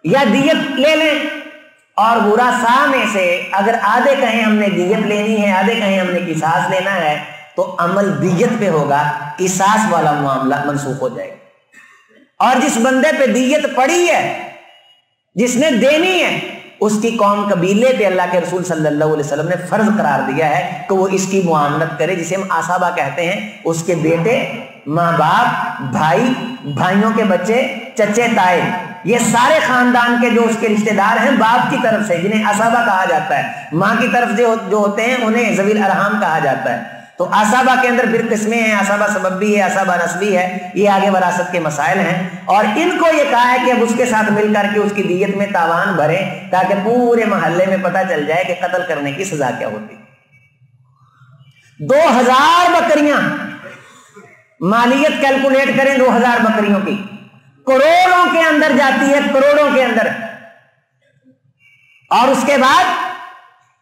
یا دیت لے لیں، اور برا سا میں سے اگر آدھے کہیں ہم نے دیت لینی ہے، آدھے کہیں ہم نے قصاص لینا ہے، تو عمل دیت پہ ہوگا، قصاص والا معاملہ منسوخ ہو جائے گا۔ اور جس بندے پہ دیت پڑی ہے، جس نے دینی ہے، اس کی قوم قبیلے پہ اللہ کے رسول صلی اللہ علیہ وسلم نے فرض قرار دیا ہے کہ وہ اس کی معاملت کرے، جسے ہم آصابہ کہتے ہیں۔ اس کے بیٹے، ماں باپ، بھائی، بھائیوں کے بچے، چچے تائے، یہ سارے خاندان کے جو اس کے رشتہ دار ہیں باپ کی طرف سے، جنہیں آصابہ کہا جاتا ہے، ماں کی طرف جو ہوتے ہیں انہیں ذوی الارحام کہا جاتا ہے۔ تو آصابہ کے اندر پھر قسمیں ہیں، آصابہ سببی ہے، آصابہ نسبی ہے، یہ آگے وراثت کے مسائل ہیں، اور ان کو یہ کہا ہے کہ اب اس کے ساتھ مل کر کے اس کی دیت میں تاوان بھریں، تاکہ پورے محلے میں پتہ چل جائے کہ قتل کرنے کی سزا کیا ہوتی۔ 2000 بکریاں، مالیت کیلکولیٹ کریں 2000 بکریوں کی، کروڑوں کے اندر جاتی ہے، کروڑوں کے اندر۔ اور اس کے بعد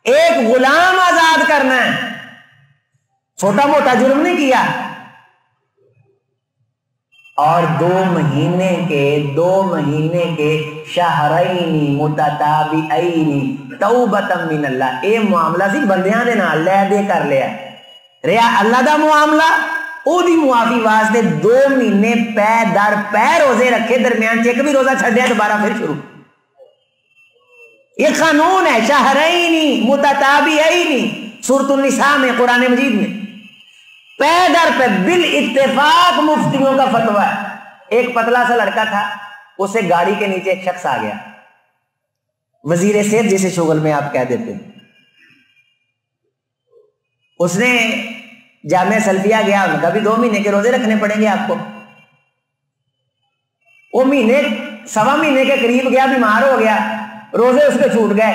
ایک غلام آزاد کرنا ہے، چھوٹا موٹا جرم نہیں کیا، اور 2 مہینے کے شہرین متتابعین توبۃ من اللہ۔ اے معاملہ سی بندیاں دے نال لے دے کر لیا، رہا اللہ دا معاملہ، او دی معافی واسطے 2 مہینے پے در پے روزے رکھے، درمیان چیک بھی روزہ چھڈیا، دوبارہ پھر شروع۔ یہ قانون ہے، شہرین متتابعین، سورۃ النساء میں، قرآن مجید میں، پے در پہ بال اتفاق مفتیوں کا فتویٰ ہے۔ ایک پتلا سا لڑکا تھا، اسے گاڑی کے نیچے ایک شخص آ گیا، وزیر صحت جیسے شغل میں آپ کہہ دیتے ہیں، اس نے جامعہ سلفیہ گیا، ان کا بھی 2 مہینے کے روزے رکھنے پڑیں گے آپ کو۔ وہ مہینے 1.25 مہینے کے قریب گیا، بیمار ہو گیا، روزے اس کے چھوٹ گئے،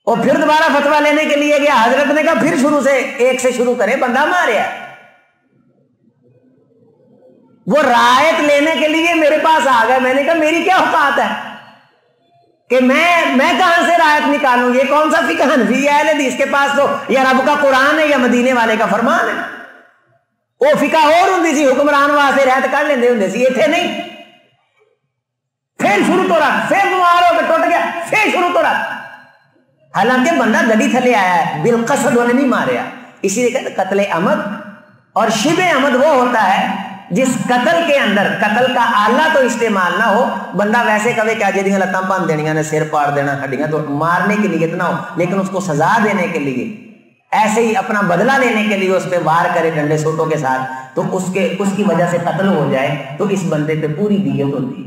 اور پھر دوبارہ فتویٰ لینے کے لیے گیا، حضرت نے کہا پھر شروع سے، 1 سے شروع کرے، بندہ ماریا۔ وہ رعایت لینے کے لیے میرے پاس آ گیا، میں نے کہا میری کیا اوقات ہے کہ میں کہاں سے رعایت نکالوں؟ یہ کون سا فقہ حنفی ہے؟ اہل حدیث کے پاس تو یا رب کا قرآن ہے یا مدینے والے کا فرمان ہے۔ وہ فقہ اور ہوندی سی، حکمران واسطے رعایت کر لیندے ہوندے سی، ایتھے نہیں۔ پھر شروع تو رکھ، پھر بیمار ہو کے ٹوٹ گیا، پھر شروع تو رکھ۔ حالانکہ بندہ گڈی تھلے آیا ہے، بالقصد انہیں نہیں ماریا۔ اسی لیے کہتے قتل عمد اور شبہ عمد وہ ہوتا ہے جس قتل کے اندر قتل کا آلہ تو استعمال نہ ہو، بندہ ویسے کہے کہ اجے دیاں لتاں بھن دینیاں نے، سر پاڑ دینا، ہڈیاں تو مارنے کی نیت نہ ہو، لیکن اس کو سزا دینے کے لیے ایسے ہی اپنا بدلہ لینے کے لیے اس پہ وار کرے ڈنڈے سوٹوں کے ساتھ تو اس کی وجہ سے قتل ہو جائے تو اس بندے پہ پوری دیت ہوتی ہے۔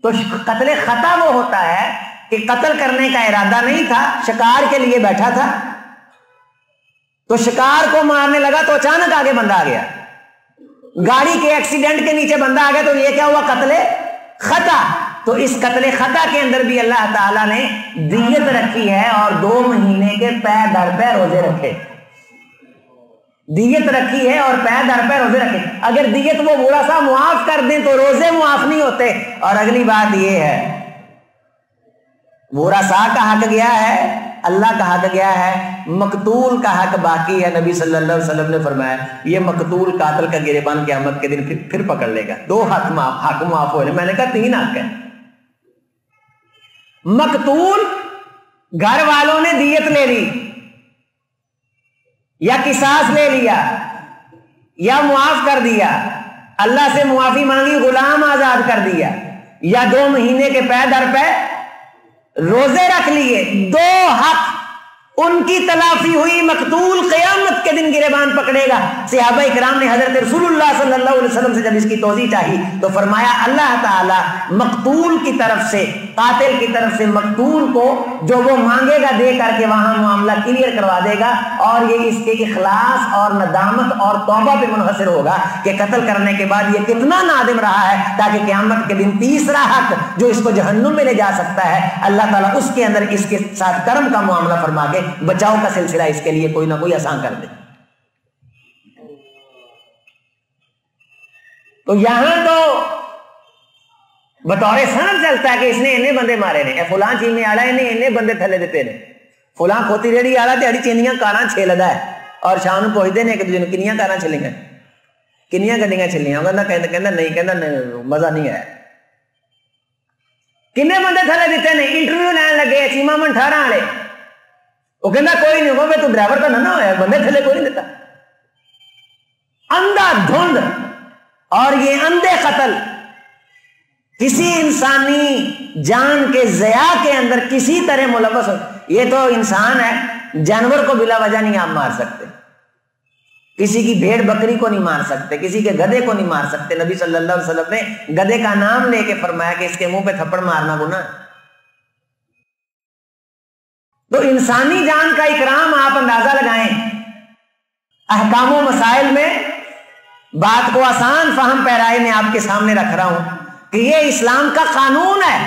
تو قتل خطا وہ ہوتا ہے کہ قتل کرنے کا ارادہ نہیں تھا، شکار کے لیے بیٹھا تھا تو شکار کو مارنے لگا تو اچانک آگے بندہ آ گیا، گاڑی کے ایکسیڈنٹ کے نیچے بندہ آ گیا تو یہ کیا ہوا؟ قتل خطا۔ تو اس قتل خطا کے اندر بھی اللہ تعالیٰ نے دیت رکھی ہے اور 2 مہینے کے پے در پے روزے رکھے، دیت رکھی ہے اور پے در پے روزے رکھے۔ اگر دیت وہ بوڑھا سا معاف کر دیں تو روزے معاف نہیں ہوتے۔ اور اگلی بات یہ ہے بوڑھا سا کا حق گیا ہے، اللہ کا حق گیا ہے، مقتول کا حق باقی ہے۔ نبی صلی اللہ علیہ وسلم نے فرمایا یہ مقتول قاتل کا گریبان قیامت کے دن پھر پکڑ لے گا۔ 2 حق معاف ہو رہے، میں نے کہا 3 حق ہے۔ مقتول گھر والوں نے دیت لے لی یا قصاص لے لیا یا معاف کر دیا، اللہ سے معافی مانگی، غلام آزاد کر دیا، یا 2 مہینے کے پے در پے روزے رکھ لیے، 2 حق ان کی تلافی ہوئی، مقتول قیامت کے دن گریبان پکڑے گا۔ صحابہ اکرام نے حضرت رسول اللہ صلی اللہ علیہ وسلم سے جب اس کی توضیح چاہی تو فرمایا اللہ تعالیٰ مقتول کی طرف سے، قاتل کی طرف سے مقتول کو جو وہ مانگے گا دے کر کے وہاں معاملہ کلیئر کروا دے گا، اور یہ اس کے اخلاص اور ندامت اور توبہ پہ منحصر ہوگا کہ قتل کرنے کے بعد یہ کتنا نادم رہا ہے، تاکہ قیامت کے دن تیسرا حق جو اس کو جہنم میں لے جا سکتا ہے اللہ تعالیٰ اس کے اندر اس کے ساتھ کرم کا معاملہ فرما کے بچاؤ کا سلسلہ اس کے لیے کوئی نہ کوئی آسان کر دے۔ تو یہاں تو بطور سند چلتا ہے کہ اس نے انہیں بندے مارے نے، فلاں چیز میں آڑا انہیں بندے تھلے دیتے نے، فلاں کھوتی ریڑی آڑا تیڑی چینیاں کاراں چھیلدا ہے، اور شام پہنچتے نے کہ تجھے کنیاں کاراں چھلیاں، کنیاں گڈیاں چھلیاں، کہنا نہیں مزہ نہیں آیا۔ کنے بندے تھلے دیتے نے؟ انٹرویو لین لگے چیما من 18 والے، وہ کہنا کوئی نہیں ہوگا تو ڈرائیور تو نہ ہوا، بندے تھلے کوئی نہیں دیتا۔ اندھا دھند، اور یہ اندھے قتل کسی انسانی جان کے ضیاع کے اندر کسی طرح ملوث ہو، یہ تو انسان ہے، جانور کو بلا وجہ نہیں آپ مار سکتے، کسی کی بھیڑ بکری کو نہیں مار سکتے، کسی کے گدھے کو نہیں مار سکتے۔ نبی صلی اللہ علیہ وسلم نے گدھے کا نام لے کے فرمایا کہ اس کے منہ پہ تھپڑ مارنا گناہ۔ تو انسانی جان کا اکرام آپ اندازہ لگائیں۔ احکام و مسائل میں بات کو آسان فہم پیرائے میں آپ کے سامنے رکھ رہا ہوں کہ یہ اسلام کا قانون ہے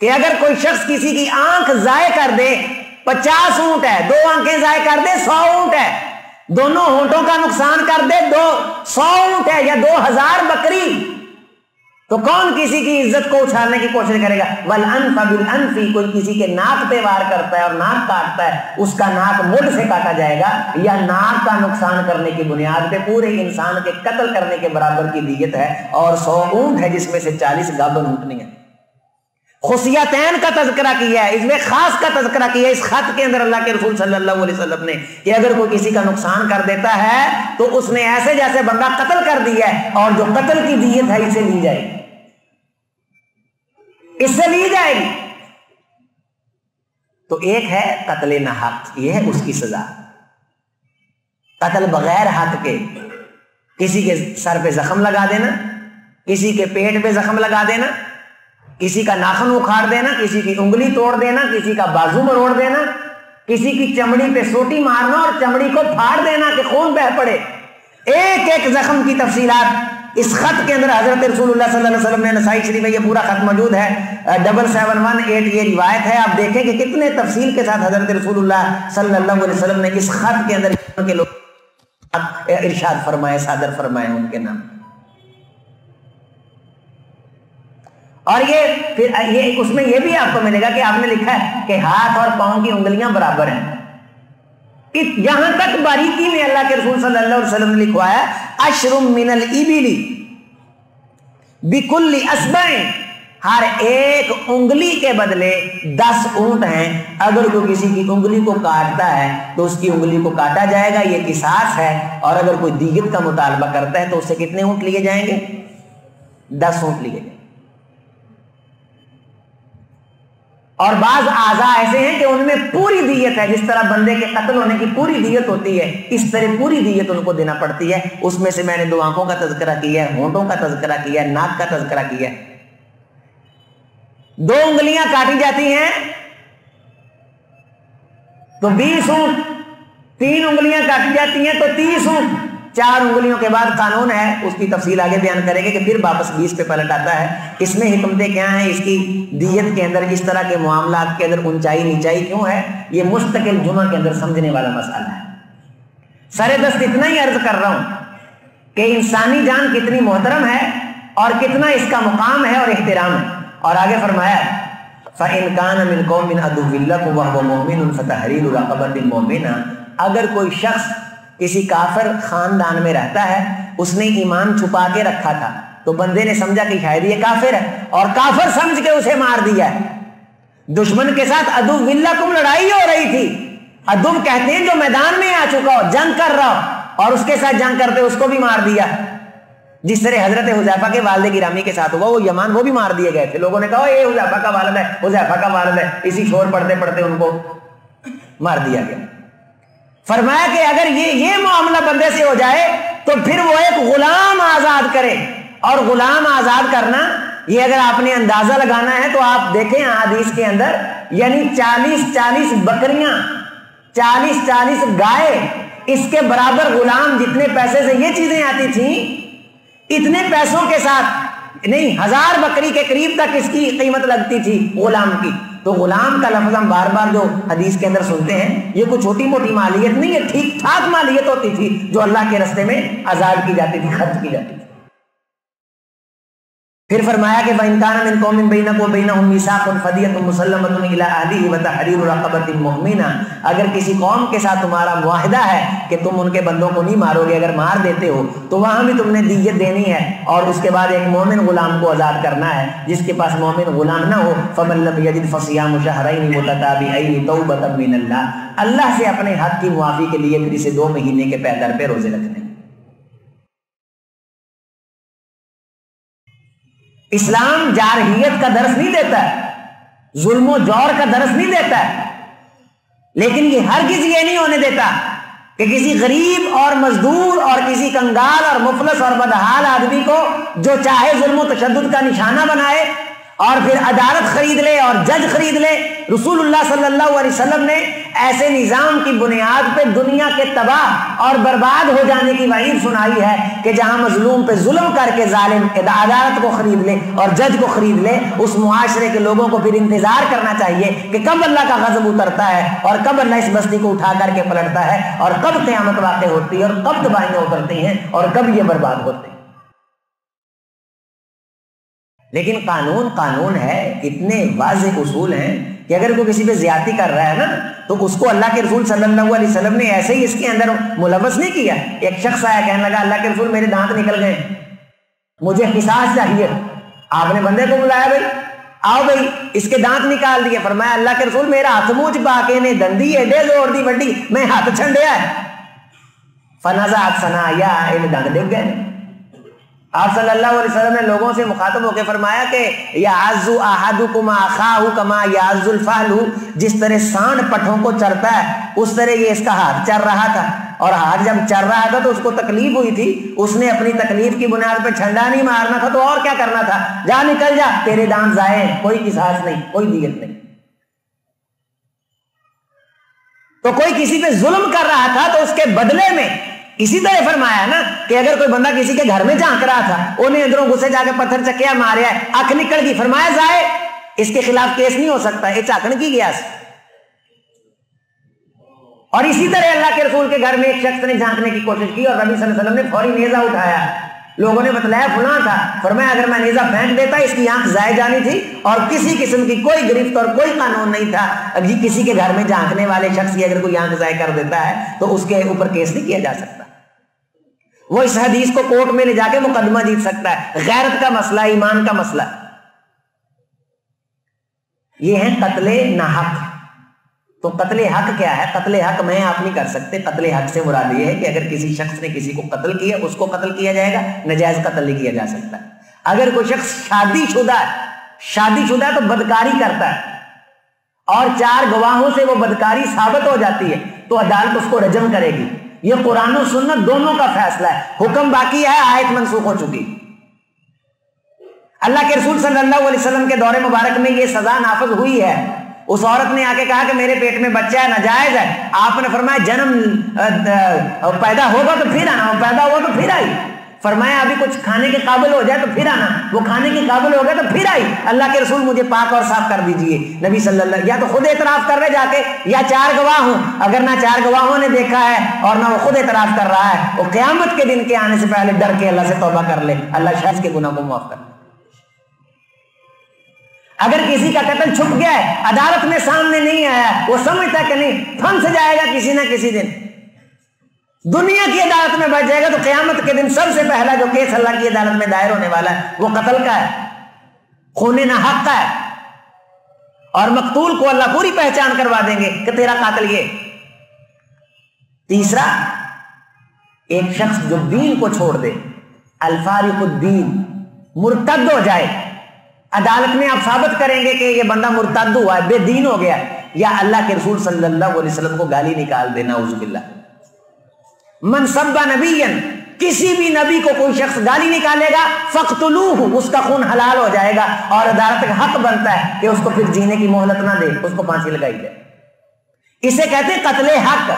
کہ اگر کوئی شخص کسی کی آنکھ ضائع کر دے، 50 اونٹ ہے، 2 آنکھیں ضائع کر دے 100 اونٹ ہے، دونوں ہونٹوں کا نقصان کر دے 100 اونٹ ہے یا 2000 بکری، تو کون کسی کی عزت کو اچھالنے کی کوشش کرے گا؟ والانف بالانف، کوئی کسی کے ناک پہ وار کرتا ہے اور ناک کاٹتا ہے، اس کا ناک مڈ سے کاٹا جائے گا، یا ناک کا نقصان کرنے کی بنیاد پہ پورے انسان کے قتل کرنے کے برابر کی دیت ہے، اور 100 اونٹ ہے جس میں سے 40 گابن اونٹنی ہے۔ خصیتین کا تذکرہ کیا ہے، اس میں خاص کا تذکرہ کیا ہے اس خط کے اندر اللہ کے رسول صلی اللہ علیہ وسلم نے، کہ اگر کوئی کسی کا نقصان کر دیتا ہے تو اس نے ایسے جیسے بندہ قتل کر دیا ہے، اور جو قتل کی دیت ہے اسے لی جائے گی، اس سے لی جائے گی۔ تو ایک ہے قتل ناحق، یہ ہے اس کی سزا، قتل بغیر حق کے، کسی کے سر پہ زخم لگا دینا، کسی کے پیٹ پہ زخم لگا دینا، کسی کا ناخن اکھاڑ دینا، کسی کی انگلی توڑ دینا، کسی کا بازو مروڑ دینا، کسی کی چمڑی پہ سوٹی مارنا اور چمڑی کو پھاڑ دینا کہ خون بہہ پڑے، ایک ایک زخم کی تفصیلات اس خط کے اندر حضرت رسول اللہ صلی اللہ علیہ وسلم نے، نسائی شریف میں یہ پورا خط موجود ہے، 7718 یہ روایت ہے، آپ دیکھیں کہ کتنے تفصیل کے ساتھ حضرت رسول اللہ صلی اللہ علیہ وسلم نے اس خط کے اندر کے لوگ ارشاد فرمائے، صادر فرمائے ان کے نام۔ اور یہ پھر یہ اس میں یہ بھی آپ کو ملے گا کہ آپ نے لکھا ہے کہ ہاتھ اور پاؤں کی انگلیاں برابر ہیں، یہاں تک باریکی میں اللہ کے رسول صلی اللہ علیہ وسلم نے لکھوایا اشر من الابل بکل اصبع، ہر ایک انگلی کے بدلے 10 اونٹ ہیں، اگر کوئی کسی کی انگلی کو کاٹتا ہے تو اس کی انگلی کو کاٹا جائے گا، یہ قصاص ہے، اور اگر کوئی دیت کا مطالبہ کرتا ہے تو اس سے کتنے اونٹ لیے جائیں گے؟ 10 اونٹ لیے جائیں گے۔ اور بعض اعضاء ایسے ہیں کہ ان میں پوری دیت ہے، جس طرح بندے کے قتل ہونے کی پوری دیت ہوتی ہے، اس طرح پوری دیت ان کو دینا پڑتی ہے۔ اس میں سے میں نے 2 آنکھوں کا تذکرہ کیا ہے، ہونٹوں کا تذکرہ کیا ہے، ناک کا تذکرہ کیا ہے۔ 2 انگلیاں کاٹی جاتی ہیں تو 20 اونٹ، 3 انگلیاں کاٹی جاتی ہیں تو 30 اونٹ، 4 انگلیوں کے بعد قانون ہے، اس کی تفصیل آگے بیان کریں گے کہ پھر واپس 20 پہ پلٹ آتا ہے۔ اس میں حکمتیں کیا ہیں، اس کی دیت کے اندر، اس طرح کے معاملات کے اندر اونچائی نیچائی کیوں ہے، یہ مستقل جمعہ کے اندر سمجھنے والا مسئلہ ہے۔ سر دست اتنا ہی عرض کر رہا ہوں کہ انسانی جان کتنی محترم ہے اور کتنا اس کا مقام ہے اور احترام ہے۔ اور آگے فرمایا فَإِنْ كَانَ مِنْ قَوْمٍ عَدُوٍّ لَكُمْ وَهُوَ مُؤْمِنٌ فَتَحْرِيرُ رَقَبَةٍ مُؤْمِنَةٍ، اگر کوئی شخص کسی کافر خاندان میں رہتا ہے، اس نے ایمان چھپا کے رکھا تھا تو بندے نے سمجھا کہ شاید یہ کافر ہے اور کافر سمجھ کے اسے مار دیا ہے۔ دشمن کے ساتھ عدو لکم لڑائی ہو رہی تھی، عدو کہتے ہیں جو میدان میں آ چکا ہو، جنگ کر رہا ہو، اور اس کے ساتھ جنگ کرتے اس کو بھی مار دیا، جس طرح حضرت حذیفہ کے والد گرامی کے ساتھ ہوا، وہ یمان وہ بھی مار دیے گئے تھے۔ لوگوں نے کہا یہ حذیفہ کا والد ہے، حذیفہ کا والد ہے، اسی شور پڑھتے پڑھتے ان کو مار دیا گیا۔ فرمایا کہ اگر یہ معاملہ بندے سے ہو جائے تو پھر وہ ایک غلام آزاد کرے، اور غلام آزاد کرنا یہ اگر آپ نے اندازہ لگانا ہے تو آپ دیکھیں حدیث کے اندر، یعنی 40 بکریاں، 40 گائے، اس کے برابر غلام، جتنے پیسے سے یہ چیزیں آتی تھیں اتنے پیسوں کے ساتھ نہیں، 1000 بکری کے قریب تک اس کی قیمت لگتی تھی غلام کی۔ تو غلام کا لفظ ہم بار بار جو حدیث کے اندر سنتے ہیں، یہ کوئی چھوٹی موٹی مالیت نہیں ہے، ٹھیک ٹھاک مالیت ہوتی تھی جو اللہ کے راستے میں آزاد کی جاتی تھی، خرچ کی جاتی تھی۔ پھر فرمایا کہ وَإِنْ كَانَ مِنْ قَوْمٍ بَيْنَكُمْ وَبَيْنَهُمْ مِيثَاقٌ فَدِيَةٌ مُّسَلَّمَةٌ إِلَىٰ أَهْلِهِ وَتَحْرِيرُ رَقَبَةٍ مُّؤْمِنَةٍ، اگر کسی قوم کے ساتھ تمہارا معاہدہ ہے کہ تم ان کے بندوں کو نہیں مارو گے، اگر مار دیتے ہو تو وہاں بھی تم نے دیت دینی ہے، اور اس کے بعد ایک مومن غلام کو آزاد کرنا ہے۔ جس کے پاس مومن غلام نہ ہو فَمَن لَّمْ يَجِدْ فَصِيَامُ شَهْرَيْنِ مُتَتَابِعَيْنِ تَوْبَةً مِّنَ اللَّهِ، اللہ سے اپنے حق کی معافی کے لیے پھر اسے 2 مہینے کے پے در پہ روزے رکھنے۔ اسلام جارحیت کا درس نہیں دیتا ہے، ظلم و جور کا درس نہیں دیتا ہے، لیکن یہ ہرگز یہ نہیں ہونے دیتا کہ کسی غریب اور مزدور اور کسی کنگال اور مفلس اور بدحال آدمی کو جو چاہے ظلم و تشدد کا نشانہ بنائے اور پھر عدالت خرید لے اور جج خرید لے۔ رسول اللہ صلی اللہ علیہ وسلم نے ایسے نظام کی بنیاد پہ دنیا کے تباہ اور برباد ہو جانے کی وعید سنائی ہے کہ جہاں مظلوم پہ ظلم کر کے ظالم عدالت کو خرید لے اور جج کو خرید لے، اس معاشرے کے لوگوں کو پھر انتظار کرنا چاہیے کہ کب اللہ کا غضب اترتا ہے اور کب اللہ اس بستی کو اٹھا کر کے پلٹتا ہے، اور کب قیامت واقع ہوتی ہے، اور کب تباہیاں اترتی ہیں، اور کب یہ برباد ہوتے ہیں۔ لیکن قانون ہے، اتنے واضح اصول ہیں کہ اگر کوئی کسی پہ زیادتی کر رہا ہے نا تو اس کو اللہ کے رسول صلی اللہ علیہ وسلم نے ایسے ہی اس کے اندر ملوث نہیں کیا۔ ایک شخص آیا کہنے لگا اللہ کے رسول میرے دانت نکل گئے، مجھے قصاص چاہیے۔ آپ نے بندے کو بلایا، بھائی آؤ بھائی اس کے دانت نکال دیے۔ فرمایا اللہ کے رسول میرا ہاتھ منہ باقی نے دندی ایڈے زور دی وڈی میں ہاتھ چھنڈیا ہے، فنزعت ثنایا، ان دانت ڈگ گئے۔ آپ صلی اللہ علیہ وسلم نے لوگوں سے مخاطب ہو کے فرمایا کہ یعز احدکم اخاہ کما یعز الفحل، جس طرح سانڈ پٹھوں کو چرتا ہے اس طرح یہ اس کا ہاتھ چر رہا تھا، اور ہاتھ جب چر رہا تھا تو اس کو تکلیف ہوئی تھی، اس نے اپنی تکلیف کی بنیاد پہ چھنڈا نہیں مارنا تھا تو اور کیا کرنا تھا، جا نکل جا، تیرے دانت ضائع ہیں، کوئی قصاص نہیں، کوئی دیت نہیں۔ تو کوئی کسی پہ ظلم کر رہا تھا تو اس کے بدلے میں اسی طرح فرمایا نا کہ اگر کوئی بندہ کسی کے گھر میں جھانک رہا تھا، انہیں اندروں گھسے جا کے پتھر چکیا ماریا ہے، آنکھ نکل گئی، فرمایا ضائع، اس کے خلاف کیس نہیں ہو سکتا، یہ چاکن کی گیا۔ اور اسی طرح اللہ کے رسول کے گھر میں ایک شخص نے جھانکنے کی کوشش کی اور نبی صلی اللہ علیہ وسلم نے فوری نیزہ اٹھایا، لوگوں نے بتلایا فلاں تھا، فرمایا اگر میں نیزہ پھینک دیتا اس کی آنکھ ضائع جانی تھی، اور کسی قسم کی کوئی گرفت اور کوئی قانون نہیں تھا۔ اب کسی کے گھر میں جھانکنے والے شخص کی اگر کوئی آنکھ ضائع کر دیتا ہے تو اس کے اوپر کیس نہیں کیا جا سکتا، وہ اس حدیث کو کورٹ میں لے جا کے مقدمہ جیت سکتا ہے۔ غیرت کا مسئلہ، ایمان کا مسئلہ، یہ ہے قتل ناحق۔ تو قتل حق کیا ہے؟ قتل حق میں آپ نہیں کر سکتے۔ قتل حق سے مراد یہ ہے کہ اگر کسی شخص نے کسی کو قتل کیا اس کو قتل کیا جائے گا، نجائز قتل نہیں کیا جا سکتا۔ اگر کوئی شخص شادی شدہ ہے تو بدکاری کرتا ہے اور 4 گواہوں سے وہ بدکاری ثابت ہو جاتی ہے تو عدالت اس کو رجم کرے گی. یہ قرآن و سنت دونوں کا فیصلہ ہے. حکم باقی ہے، آیت منسوخ ہو چکی. اللہ کے رسول صلی اللہ علیہ وسلم کے دور مبارک میں یہ سزا نافذ ہوئی ہے. اس عورت نے آ کے کہا کہ میرے پیٹ میں بچہ ہے، ناجائز ہے. آپ نے فرمایا جنم پیدا ہوگا تو پھر آنا، پیدا ہوا تو پھر آئی. فرمایا ابھی کچھ کھانے کے قابل ہو جائے تو پھر آنا. وہ کھانے کے قابل ہو گیا تو پھر آئی. اللہ کے رسول مجھے پاک اور صاف کر دیجئے. نبی صلی اللہ علیہ وسلم یا تو خود اعتراف کر رہے جا کے، یا 4 گواہ ہوں. اگر نہ 4 گواہوں نے دیکھا ہے اور نہ وہ خود اعتراف کر رہا ہے، وہ قیامت کے دن کے آنے سے پہلے ڈر کے اللہ سے توبہ کر لے، اللہ شخص کے گناہ کو معاف کر لے. اگر کسی کا قتل چھپ گیا ہے، عدالت میں سامنے نہیں آیا، وہ سمجھتا کہ نہیں پھنس جائے گا کسی نہ کسی دن، دنیا کی عدالت میں بیٹھ جائے گا، تو قیامت کے دن سب سے پہلا جو کیس اللہ کی عدالت میں دائر ہونے والا ہے وہ قتل کا ہے، خون ناحق کا ہے. اور مقتول کو اللہ پوری پہچان کروا دیں گے کہ تیرا قاتل یہ. تیسرا، ایک شخص جو دین کو چھوڑ دے، الفارق الدین، مرتد ہو جائے، عدالت میں آپ ثابت کریں گے کہ یہ بندہ مرتد ہوا ہے، بے دین ہو گیا. یا اللہ کے رسول صلی اللہ علیہ وسلم کو گالی نکال دینا، اعوذ باللہ. من سب نبیا، کسی بھی نبی کو کوئی شخص گالی نکالے گا فقتلوہ، اس کا خون حلال ہو جائے گا، اور عدالت کا حق بنتا ہے کہ اس کو پھر جینے کی مہلت نہ دے، اس کو پھانسی لگائی جائے. اسے کہتے ہیں قتل حق،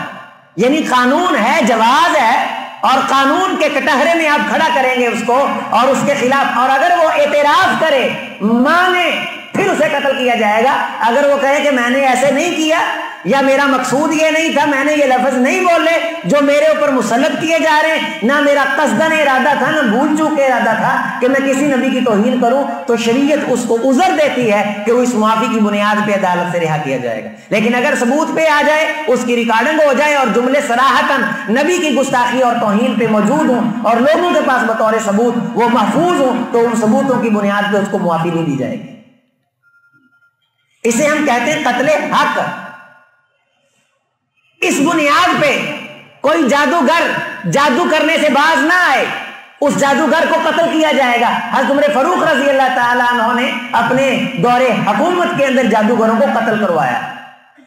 یعنی قانون ہے، جواز ہے، اور قانون کے کٹہرے میں آپ کھڑا کریں گے اس کو اور اس کے خلاف، اور اگر وہ اعتراف کرے، مانے، پھر اسے قتل کیا جائے گا. اگر وہ کہے کہ میں نے ایسے نہیں کیا، یا میرا مقصود یہ نہیں تھا، میں نے یہ لفظ نہیں بولے جو میرے اوپر مسلط کیے جا رہے ہیں، نہ میرا قصدن ارادہ تھا، نہ بھول چوک کے ارادہ تھا کہ میں کسی نبی کی توہین کروں، تو شریعت اس کو عذر دیتی ہے کہ وہ اس معافی کی بنیاد پہ عدالت سے رہا کیا جائے گا. لیکن اگر ثبوت پہ آ جائے، اس کی ریکارڈنگ ہو جائے، اور جملے صراحتاً نبی کی گستاخی اور توہین پہ موجود ہوں اور لوگوں کے پاس بطور ثبوت وہ محفوظ ہوں، تو ان ثبوتوں کی بنیاد پہ اس کو معافی نہیں دی جائے گی. اسے ہم کہتے ہیں قتل حق. اس بنیاد پہ کوئی جادوگر جادو کرنے سے باز نہ آئے، اس جادوگر کو قتل کیا جائے گا. حضرت عمر فاروق رضی اللہ تعالیٰ عنہ نے اپنے دور حکومت کے اندر جادوگروں کو قتل کروایا.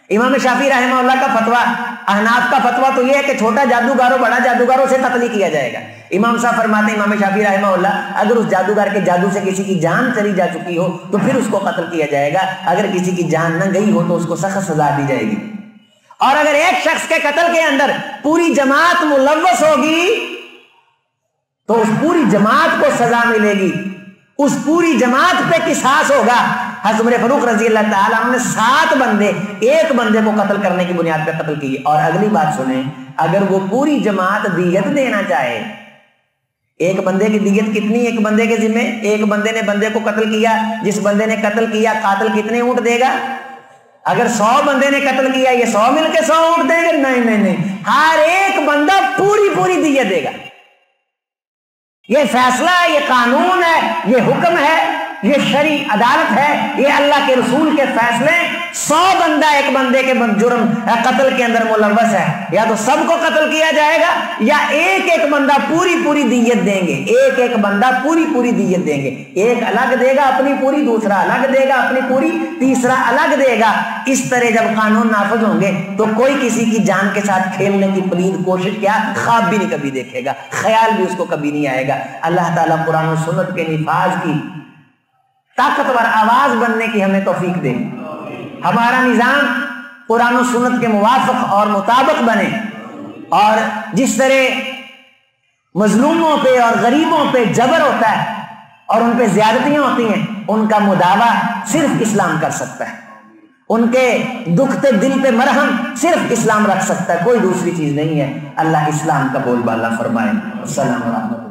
امام شافعی رحمہ اللہ کا فتویٰ، احناف کا فتویٰ تو یہ ہے کہ چھوٹا جادوگر ہو، بڑا جادوگر ہو، اسے قتل ہی کیا جائے گا. امام صاحب فرماتے ہیں، امام شافعی رحمہ اللہ، اگر اس جادوگر کے جادو سے کسی کی جان چلی جا چکی ہو تو پھر اس کو قتل کیا جائے گا. اگر کسی کی جان نہ گئی ہو تو اس کو سخت سزا دی جائے گی. اور اگر ایک شخص کے قتل کے اندر پوری جماعت ملوث ہوگی تو اس پوری جماعت کو سزا ملے گی، اس پوری جماعت پہ قصاص ہوگا. حضرت عمر فاروق رضی اللہ تعالیٰ عنہ نے 7 بندے ایک بندے کو قتل کرنے کی بنیاد پہ قتل کیے. اور اگلی بات سنیں، اگر وہ پوری جماعت دیت دینا چاہے، ایک بندے کی دیت کتنی، ایک بندے کے ذمہ، ایک بندے نے بندے کو قتل کیا، جس بندے نے قتل کیا قاتل کتنے اونٹ دے گا؟ اگر 100 بندے نے قتل کیا، یہ 100 مل کے 100 اونٹ دیں گے؟ نہیں نہیں نہیں، ہر ایک بندہ پوری دیت دے گا. یہ فیصلہ ہے، یہ قانون ہے، یہ حکم ہے، یہ شرعی عدالت ہے، یہ اللہ کے رسول کے فیصلے. 100 بندہ ایک بندے کے جرم قتل کے اندر ملوث ہے، یا تو سب کو قتل کیا جائے گا، یا ایک ایک بندہ پوری دیت دیں گے. ایک ایک بندہ پوری دیت دیں گے. ایک الگ دے گا اپنی پوری، دوسرا الگ دے گا اپنی پوری، تیسرا الگ دے گا. اس طرح جب قانون نافذ ہوں گے تو کوئی کسی کی جان کے ساتھ کھیلنے کی پلید کوشش کیا خواب بھی نہیں کبھی دیکھے گا، خیال بھی اس کو کبھی نہیں آئے گا. اللہ تعالیٰ قرآن و سنت کے نفاذ کی طاقتور آواز بننے کی ہمیں توفیق دے. ہمارا نظام قرآن و سنت کے موافق اور مطابق بنے، اور جس طرح مظلوموں پہ اور غریبوں پہ جبر ہوتا ہے اور ان پہ زیادتیاں ہوتی ہیں، ان کا مداوع صرف اسلام کر سکتا ہے. ان کے دکھتے دل پہ مرہم صرف اسلام رکھ سکتا ہے، کوئی دوسری چیز نہیں ہے. اللہ اسلام کا بول بالا فرمائے. السلام علیکم.